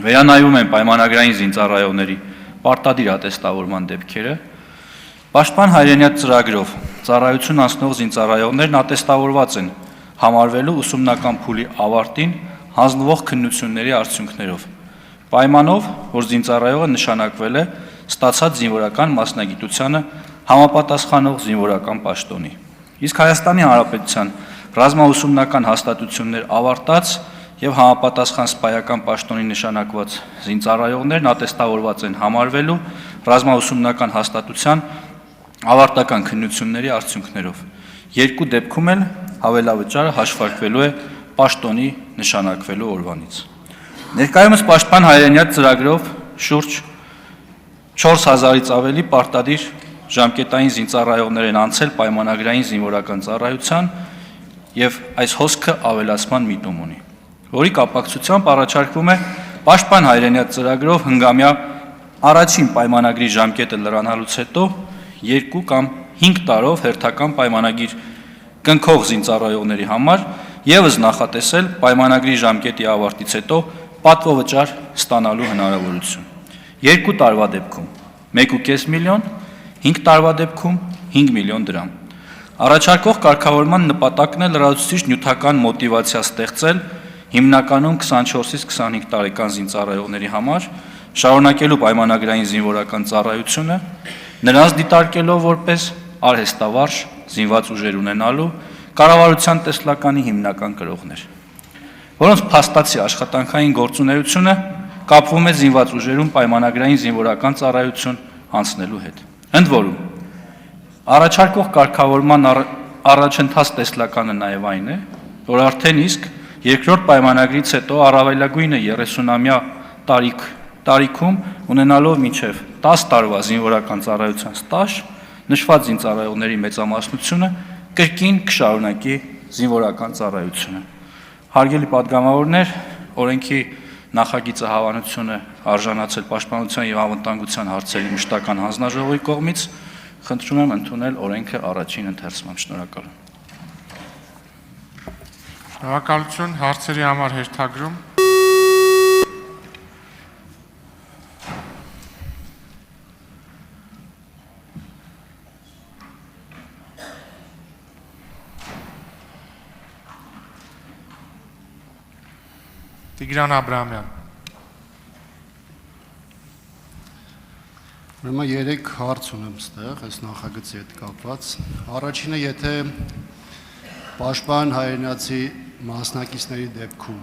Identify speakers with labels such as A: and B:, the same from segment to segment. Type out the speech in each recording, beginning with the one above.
A: վերանայում են պայմանագրային զինծառայողների պարտադիր ատեստավորման դեպքերը, Պաշտպան հայրենյաց ծրագրով ծառայություն անցնող զինծառայողներն ատեստավորված են համարվելու ուսումնական փուլի ավարտին հանձնվող քննությունների արդյունքներով, պայմանով, որ զինծառայողը նշանակվել է ստացած զինվորական մասնագիտությանը համապատասխանող զինվորական պաշտոնի։ Իսկ Հայաստանի Հանրապետության ռազմաուսումնական հաստատություններ ավարտած եւ համապատասխան սպայական պաշտոնի նշանակված զինծառայողներն ատեստավորված են համարվելու ռազմաուսումնական հաստատության ավարտական քննությունների արդյունքներով։ Երկու դեպքում էլ հավելավճարը հաշվարկվելու է պաշտոնի նշանակվելու օրվանից։ Ներկայումս Պաշտպան հայրենյաց ծրագրով շուրջ 4000-ից ավելի պարտադիր ժամկետային զինծառայողներ են անցել պայմանագրային զինվորական ծառայության եւ այս հոսքը ավելացման միտում ունի, որի կապակցությամբ առաջարկվում է Պաշտպան հայրենյաց ծրագրով հնգամյա առաջին պայմանագրի ժամկետը լրանալուց հետո 2 կամ 5 տարով հերթական պայմանագիր կնքող զինծառայողների համար եւս նախատեսել պայմանագրի ժամկետի ավարտից հետո պատվովճար ստանալու հնարավորություն։ 2 տարվա դեպքում 1.5 միլիոն, 5 տարվա դեպքում 5 միլիոն դրամ։ Առաջարկող կարգավորման նպատակն է լրացուցիչ նյութական մոտիվացիա ստեղծել հիմնականում 24-ից 25 տարեկան զինծառայողների համար շարունակելու պայմանագրային զինվորական ծառայությունը, նրանց դիտարկելով որպես արհեստավարժ զինված ուժեր ունենալու կառավարության տեսլականի հիմնական կրողներ, որոնց փաստացի աշխատանքային գործունեությունը կապվում է զինված ուժերում պայմանագրային զինվորական ծառայություն անցնելու հետ։ Ընդ որում, առաջարկող կարգավորման առաջընթաց տեսլականը նաև այն է, որ արդեն իսկ երկրորդ պայմանագրից հետո առավելագույնը 30-ամյա տարիքում ունենալով մինչև 10 տարվա զինվորական ծառայության ստաժ, նշված զինծառայողների մեծամասնությունը կրկին կշարունակի զինվորական ծառայությունը։ Հարգելի պատգամավորներ, օրենքի նախագիծը հավանություն է արժանացել Պաշտպանության եւ անվտանգության հարցերի մշտական հանձնաժողովի կողմից, խնդրում եմ ընդունել օրենքը առաջին ընթերցման։ Շնորհակալ եմ։
B: Շնորհակալություն, հարցերի համար հերթագրում։ Տիգրան Աբրահամյան։
C: Ուրեմն 3 հարց ունեմ ստեղ, այս նախագծի հետ կապված։ Առաջինը, եթե Պաշտպան հայրենյացի մասնակիցների դեպքում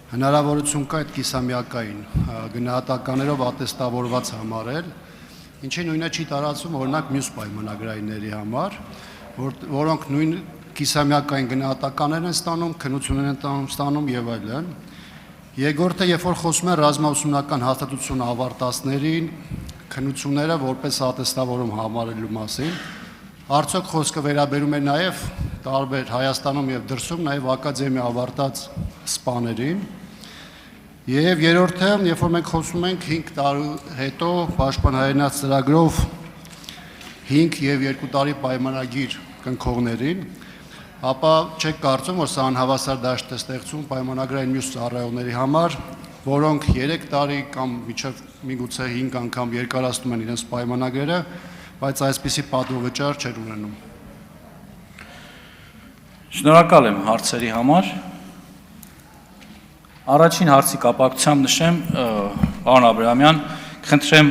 C: հնարավորություն կա այդ կիսամյակային գնահատականներով ատեստավորված համարել, ինչի նույնը չի տարածվում օրինակ մյուս պայմանագրայինների համար, որոնք նույն կիսամյակային գնահատականներ են ստանում, քննություններ են ստանում եւ այլն։ Երկրորդը, երբ որ խոսում են ռազմաուսումնական հաստատություն ավարտածներին քննությունները որպես ատեստավորում համարելու մասին, արդյոք խոսքը վերաբերում է նաև տարբեր Հայաստանում եւ դրսում նաև ակադեմիա ավարտած սպաներին։ Եվ երրորդը, երբ որ մենք խոսում ենք 5 տարի հետո Պաշտպան հայրենյաց ծրագրով 5 եւ 2 տարի պայմանագիր կնքողներին, ապա չեք կարծում, որ սա անհավասար դաշտ է ստեղծում պայմանագրային մյուս ծառայողների համար, որոնք 3 տարի կամ մինչև միգուցե 5 անգամ երկարացնում են իրենց պայմանագրերը, բայց այսպիսի պատվովճար չեն ունենում։
A: Շնորհակալ եմ հարցերի համար։ Առաջին հարցի կապակցությամբ նշեմ, պարոն Աբրահամյան, խնդրեմ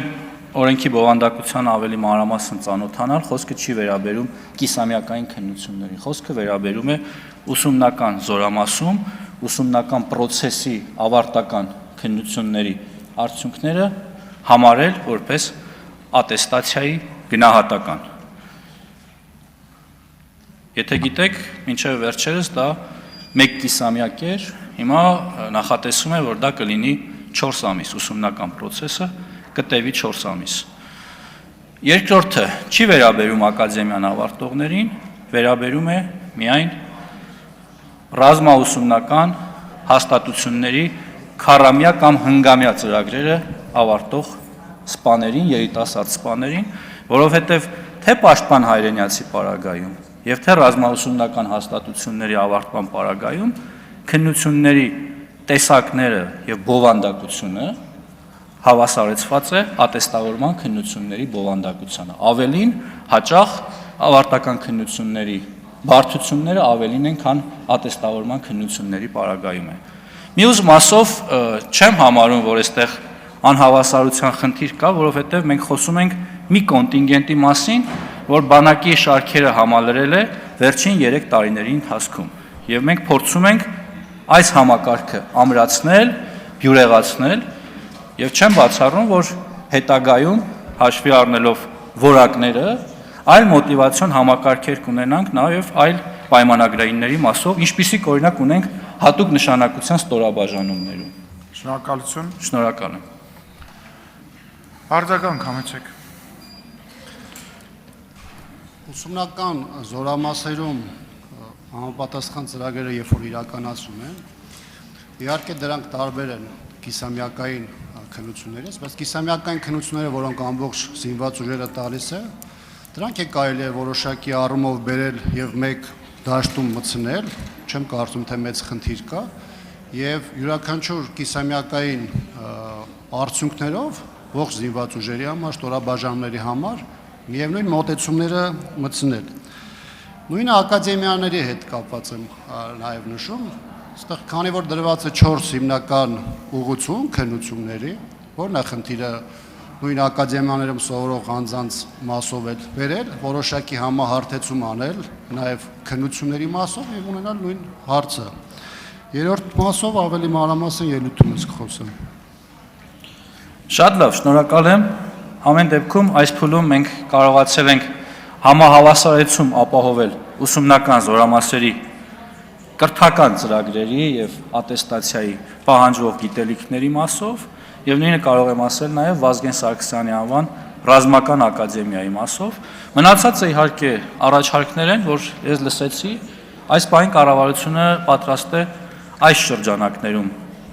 A: օրենքի բովանդակության ավելի մանրամասն ծանոթանալ, խոսքը չի վերաբերում կիսամյակային քննություններին, խոսքը վերաբերում է ուսումնական զորամասում, ուսումնական process-ի ավարտական քննությունների արդյունքները համարել որպես ատեստացիայի գնահատական։ Եթե գիտեք, մինչև վերջերս դա 1 կիսամյակ էր, հիմա նախատեսվում է, որ դա կլինի 4 ամիս ուսումնական process-ը կտևի 4 ամիս։ Երկրորդը չի վերաբերում ակադեմիան ավարտողներին, վերաբերում է միայն ռազմաուսումնական հաստատությունների քառամյա կամ հնգամյա ծրագրերը ավարտող սպաներին, երիտասարդ սպաներին, որովհետև թե Պաշտպան հայրենյացի պարագայում եւ թե ռազմաուսումնական հաստատությունների ավարտման պարագայում քննությունների տեսակները եւ բովանդակությունը հավասարեցված է ատեստավորման քննությունների բովանդակությանը։ Ավելին հաճախ ավարտական քննությունների բարդությունները ավելին են, քան ատեստավորման քննությունների պարագայում է։ Մյուս մասով չեմ համարում, որ այստեղ անհավասարության խնդիր կա, որովհետև մենք խոսում ենք մի կոնտինգենտի մասին, որ բանակի շարքերը համալրել է վերջին 3 տարիների ընթացքում։ Եվ մենք փորձում ենք այս համակարգը ամրացնել, բյուրեղացնել, եւ չեմ բացառում, որ հետագայում հաշվի առնելով որակները, այլ մոտիվացիոն համակարգեր կունենանք նաեւ այլ պայմանագրայինների մասով, ինչպիսիք օրինակ ունենք հատուկ նշանակության ստորաբաժանումներում։
B: Շնորհակալություն։
A: Շնորհակալ եմ։
B: Արձագանք համեցեք։
C: Ուսումնական զորամասերում համապատասխան ծրագրերը երբ որ իրականացում են, իհարկե դրանք տարբեր են կիսամյակային քննություններից, բայց կիսամյակային քննությունները, որոնք ամբողջ զինված ուժերը տալիս է, դրանք է կարելի է որոշակի առումով բերել եւ մեկ դաշտում մտցնել, չեմ կարծում թե մեծ խնդիր կա, եւ յուրաքանչյուր կիսամյակային արդյունքներով ողջ զինված ուժերի համար, ստորաբաժանումների համար միևնույն մոտեցումները մտցնել։ Նույնը ակադեմիաների հետ կապված եմ նաև նշում, այստեղ քանի որ դրված է 4 հիմնական ուղղություն քննությունների, որն է խնդիրը նույն ակադեմիաներում սովորող անձանց մասով էլ բերել, որոշակի համահարթեցում անել, նաև քննությունների մասով եւ ունենալ նույն հարցը։ Երրորդ մասով ավելի մանրամասն ելույթում ես կխոսեմ։
A: Շատ լավ, շնորհակալ եմ։ Ամեն դեպքում այս փուլում մենք կարողացել ենք համահավասարեցում ապահովել ուսումնական զորամասերի կրթական ծրագրերի եւ ատեստացիայի պահանջվող գիտելիքների մասով եւ նույնը կարող եմ ասել նաեւ Վազգեն Սարգսյանի անվան ռազմական ակադեմիայի մասով։ Մնացածը իհարկե առաջարկներ են, որ ես լսեցի, այս պահին կառավարությունը պատրաստ է այս շրջանակներում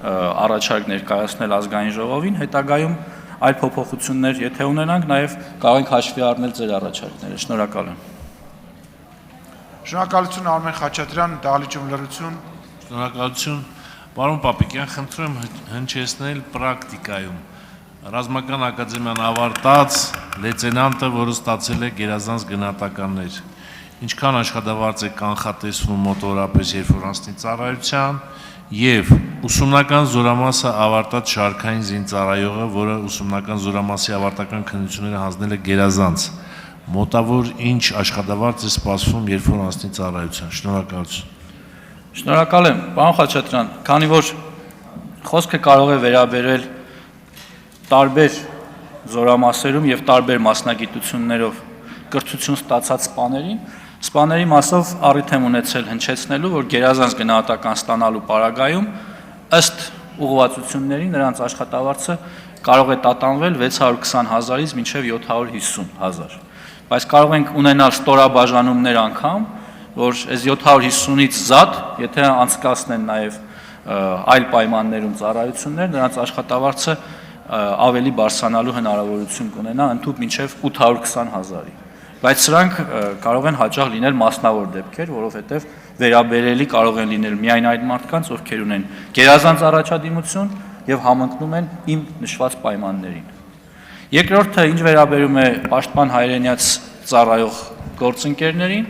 A: առաջարկ ներկայացնել ազգային ժողովին, հետագայում այլ փոփոխություններ, եթե ունենանք, նաև կարող ենք հաշվի առնել ձեր առաջարկները։ Շնորհակալ եմ։
B: Շնորհակալություն Արմեն Խաչատրյան, դահլիճում լրություն։
D: Շնորհակալություն, պարոն Պապիկյան, խնդրում եմ հնչեցնել պրակտիկայում։ Ռազմական ակադեմիան ավարտած լեյտենանտը, որը ստացել է գերազանց գնահատականներ, ինչքան աշխատավարձ է կանխատեսվում մոտավորապես, երբ որ անցնի ծառայության, եւ ուսումնական զորամասը ավարտած շարքային զինծառայողը, որը ուսումնական զորամասի ավարտական քննությունները հանձնել է գերազանց, մոտավոր ինչ աշխատավարձ է սպասվում, երբ որ անցնի ծառայության։ Շնորհակալություն։
A: Շնորհակալ եմ, պարոն Խաչատրյան, քանի որ խոսքը կարող է վերաբերել տարբեր զորամասերում եւ տարբեր մասնագիտություններով կրթություն ստացած սպաների մասով առիթ եմ ունեցել հնչեցնելու, որ գերազանց գնահատական ստանալու պարագայում ըստ ուղղվածությունների նրանց աշխատավարձը կարող է տատանվել 620,000-ից մինչև 750,000։ Բայց կարող ենք ունենալ ստորաբաժանումներ անգամ, որ այս 750-ից զատ, եթե անցկացնեն նաև այլ պայմաններում ծառայություններ, նրանց աշխատավարձը ավելի բարձրանալու հնարավորություն կունենա ընդհանուր մինչև 820,000-ի։ Բայց սրանք կարող են հաճախ լինել մասնավոր դեպքեր, որովհետև վերաբերելի կարող են լինել միայն այդ մարդկանց, ովքեր ունեն գերազանց առաջադիմություն եւ համընկնում են իմ նշված պայմաններին։ Երկրորդը, ինչ վերաբերում է պաշտպան հայրենիաց ծառայող գործընկերներին,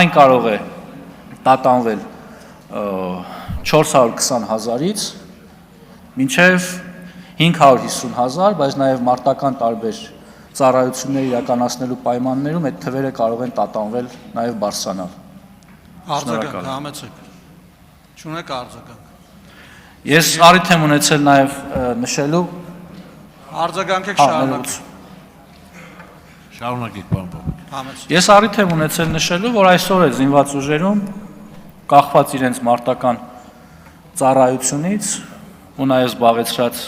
A: այն կարող է տատանվել 420,000-ից մինչև 550,000, բայց նաեւ մարտական տարբեր ծառայություններ իրականացնելու պայմաններում այդ թվերը կարող են տատանվել նաև բարձրանալ։
E: Արձագանք համեցեք։ Չունեք արձագանք։
A: Ես առիթ եմ ունեցել նաև նշելու
E: Արձագանքեք շարունակ։
D: Շարունակեք, պարոն Պապիկ։
E: Համեցեք։
A: Ես առիթ եմ ունեցել նշելու, որ այսօր է զինված ուժերում կախված իրենց մարտական ծառայությունից ու նաև զբաղեցրած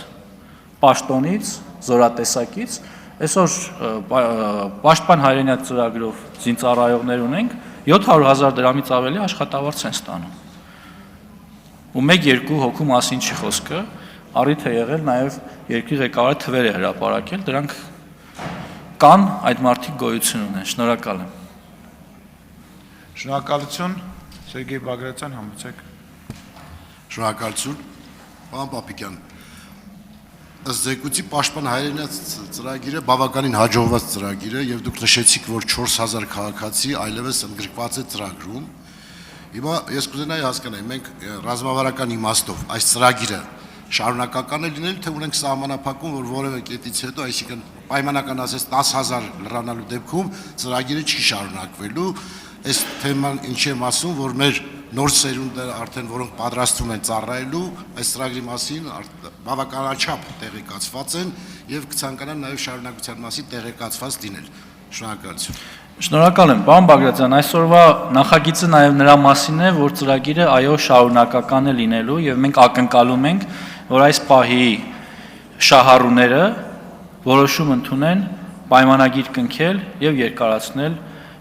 A: պաշտոնից, զորատեսակից այսօր պաշտպան հայրենիաց ծրագրով զինծառայողներ ունենք 700,000 դրամից ավելի աշխատավարձ են ստանում։ Ու 1-2 հոգու մասին չի խոսքը, առիթ է եղել նաև երկրի ղեկավարը թվեր է հրապարակել, դրանք կան, այդ մարդիկ գոյություն ունեն։ Շնորհակալ եմ։
B: Շնորհակալություն Սերգեյ Բագրատյան, համեցեք։
F: Շնորհակալություն։
C: Պարոն Պապիկյան, ըստ զեկույցի պաշտպան հայրենիաց ծրագիրը բավականին հաջողված ծրագիր է եւ դուք նշեցիք, որ 4000 քաղաքացի այլևս ընդգրկված է ծրագրում։ Հիմա ես կուզենայի հասկանալ, մենք ռազմավարական իմաստով այս ծրագիրը շարունակական է լինել, թե ունենք սահմանափակում, որ որևէ կետից հետո, այսինքն պայմանական ասես 10000 լրանալու դեպքում ծրագիրը չի շարունակվելու։ Այս թեման ինչի եմ ասում, որ մեր նոր սերունդը արդեն որոնք պատրաստվում են ծառայելու, այս ծրագրի մասին բավականաչափ տեղեկացված են եւ կցանկանան նաեւ շարունակության մասին տեղեկացված լինել։ Շնորհակալություն։
A: Շնորհակալ եմ, պարոն Բագրատյան, այսօրվա նախագիծը նաև նրա մասին է, որ ծրագիրը այո շարունակական է լինելու եւ մենք ակնկալում ենք, որ այս պահի շահառուները որոշում ընդունեն պայմանագիր կնքել եւ երկարացնել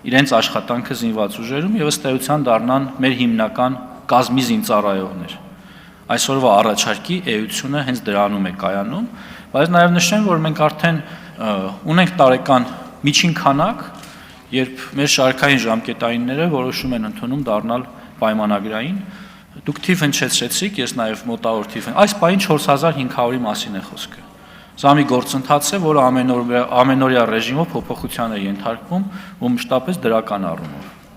A: իրենց աշխատանքը զինված ուժերում եւ ըստ էության դառնան մեր հիմնական կազմի զինծառայողներ։ Այսօրվա առաջարկի էությունը հենց դրանում է կայանում, բայց նաեւ նշեմ, որ մենք արդեն ունենք տարեկան միջին քանակ, երբ մեր շարքային ժամկետայինները որոշում են ընդունում դառնալ պայմանագրային, դուք թիվ հնչեցրեցիք, ես նաև մոտավոր թիվ այս պահին 4500-ի մասին է խոսքը։ Սա մի գործընթաց է, որը ամենօրյա ռեժիմով փոփոխության է ենթարկվում ու մշտապես դրական առումով։